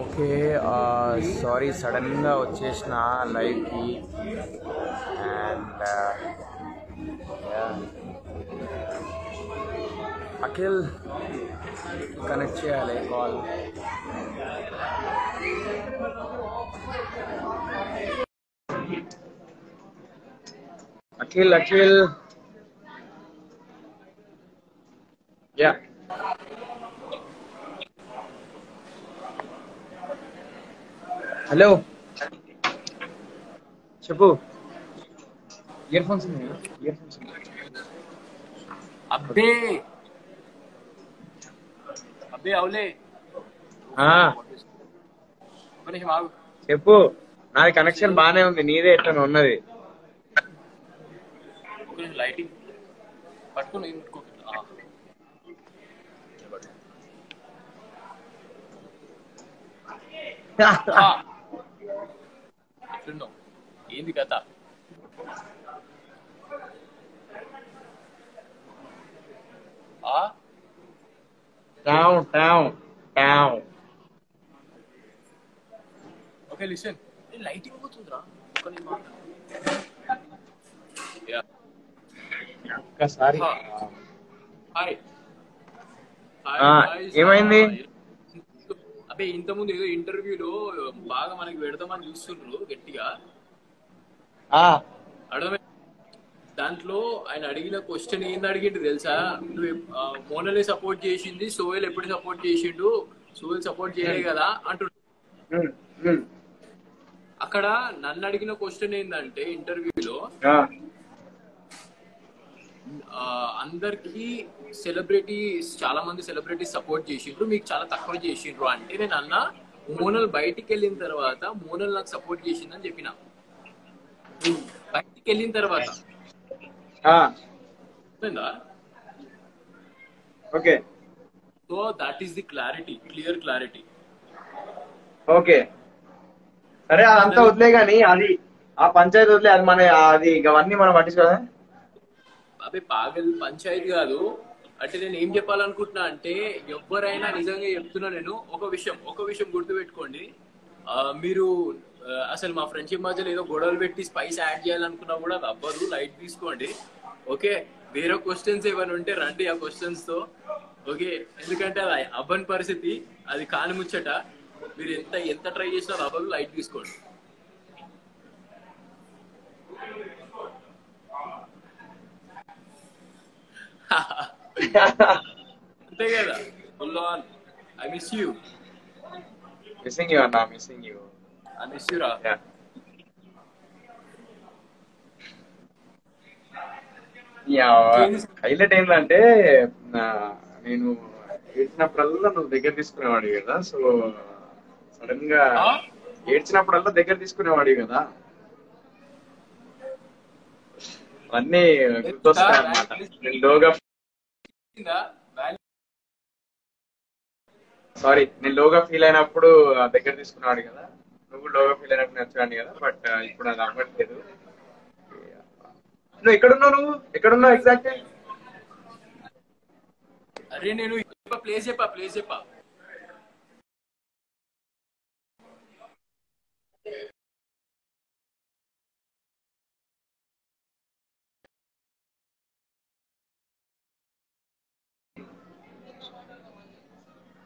Okay, sorry సడన్గా వచ్చేసిన లైవ్కి. అండ్ అఖిల్ కనెక్ట్ చేయాలి call. Akhil Akhil yeah hello చెప్పు. ఇయర్ ఫోన్స్ ఉన్నాయా? ఇయర్ ఫోన్స్ అబ్బే అబ్బే అవులే ఒక నిమిషం ఆగు. చెప్పు. నాది కనెక్షన్ బానే ఉంది, నీదే ఎట్లా ఉన్నది? ఒక నిమిషం లైటింగ్ పట్టుకుని ఎట్లున్నావు? ఏంది కథ? ఓకే లిసన్, లైటింగ్ పోతుందిరా. ఒక్కసారి హాయ్ ఏమైంది? అబ్బే ఇంతకుముందు ఏదో ఇంటర్వ్యూలో బాగా మనకి పెడదామని చూస్తుండ్రు గట్టిగా. అర్థమే. దాంట్లో ఆయన అడిగిన క్వశ్చన్ ఏంది అడిగిండు తెలుసా? నువ్వు మోనలే సపోర్ట్ చేసింది, సోహెల్ ఎప్పుడు సపోర్ట్ చేసిండు, సోహెల్ సపోర్ట్ చేయలే కదా అంటుండు. అక్కడ నన్ను అడిగిన క్వశ్చన్ ఏంటంటే ఇంటర్వ్యూలో, అందరికి సెలబ్రిటీస్, చాలా మంది సెలబ్రిటీస్ సపోర్ట్ చేసిండ్రు, మీకు చాలా తక్కువ చేసిండ్రు అంటే నేను అన్నా మోనల్ బయటికి వెళ్ళిన తర్వాత మోనల్ నాకు సపోర్ట్ చేసిందని చెప్పిన. బయటికి వెళ్ళిన తర్వాత okay. So that is the clarity, clear clarity. Okay సరే, అదంతా వదిలే గానీ అది ఆ పంచాయతీ వదిలే, అది మన అది అవన్నీ మనం పట్టించుకోదా? అవి పాగల్ పంచాయతీ కాదు. అంటే నేను ఏం చెప్పాలనుకుంటున్నా అంటే, ఎవరైనా నిజంగా చెప్తున్నా నేను, ఒక విషయం గుర్తుపెట్టుకోండి. మీరు అసలు మా ఫ్రెండ్షిప్ మధ్యలో ఏదో గొడవలు పెట్టి స్పైస్ యాడ్ చేయాలనుకున్నా కూడా అది అవ్వదు, లైట్ తీసుకోండి. ఓకే, వేరే క్వశ్చన్స్ ఏమైనా ఉంటే రండి ఆ క్వశ్చన్స్ తో. ఓకే, ఎందుకంటే అది అవ్వని పరిస్థితి, అది కాని ముచ్చట. మీరు ఎంత ట్రై చేసినా అది అవ్వదు, లైట్ తీసుకోండి. అంతే కదా. Full on. I miss you. Missing you అన్నా, missing you. I miss you రా. హైలైట్ ఏంటంటే, నేను ఏడ్చినప్పుడల్లా నువ్వు దగ్గర తీసుకునేవాడి కదా. సో సడన్ గా ఏడ్చినప్పుడల్లా దగ్గర తీసుకునేవాడి కదా, అన్నీ గుర్తొస్తాయి అన్నమాట. నేను లోగా ఫీల్ అయినప్పుడు దగ్గర తీసుకునేవాడు కదా, నువ్వు లోగా ఫీల్ అయినప్పుడు నచ్చాడు కదా. బట్ ఇప్పుడు అది అవ్వట్లేదు. నువ్వు ఎక్కడున్నావు ఎగ్జాక్ట్? అరే నేను ప్లేస్ చెప్పా.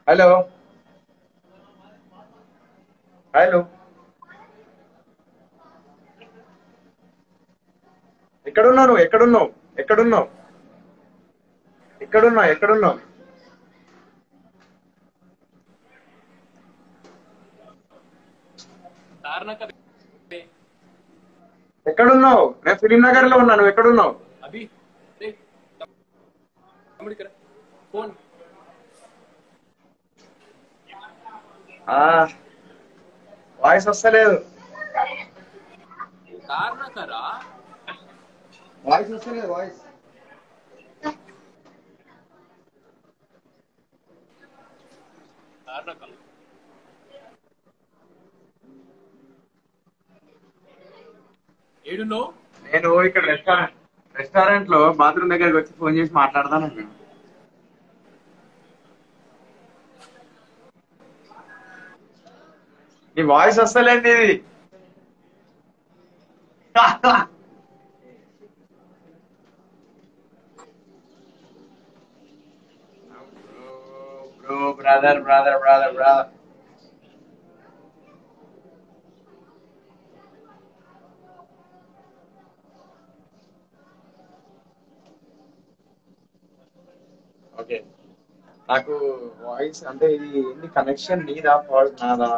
హలో ఎక్కడున్నావు? ఎక్కడున్నావు? నేను ఫిలిం నగర్ లో ఉన్నాను. ఎక్కడున్నావు? అభి ఫోన్ వాయిస్ వస్తలేదు. వాయిస్ వస్తలేదు. వాయిస్ ఏడున్నావు? నేను ఇక్కడ రెస్టారెంట్ లో బాత్రూమ్ దగ్గరికి వచ్చి ఫోన్ చేసి మాట్లాడతాను. నీ వాయిస్ వస్తలేండి ఇది. Bro brother brother brother brother. Okay, నాకు వాయిస్ అంటే ఇది ఏంటి కనెక్షన్ నీదా నాదా?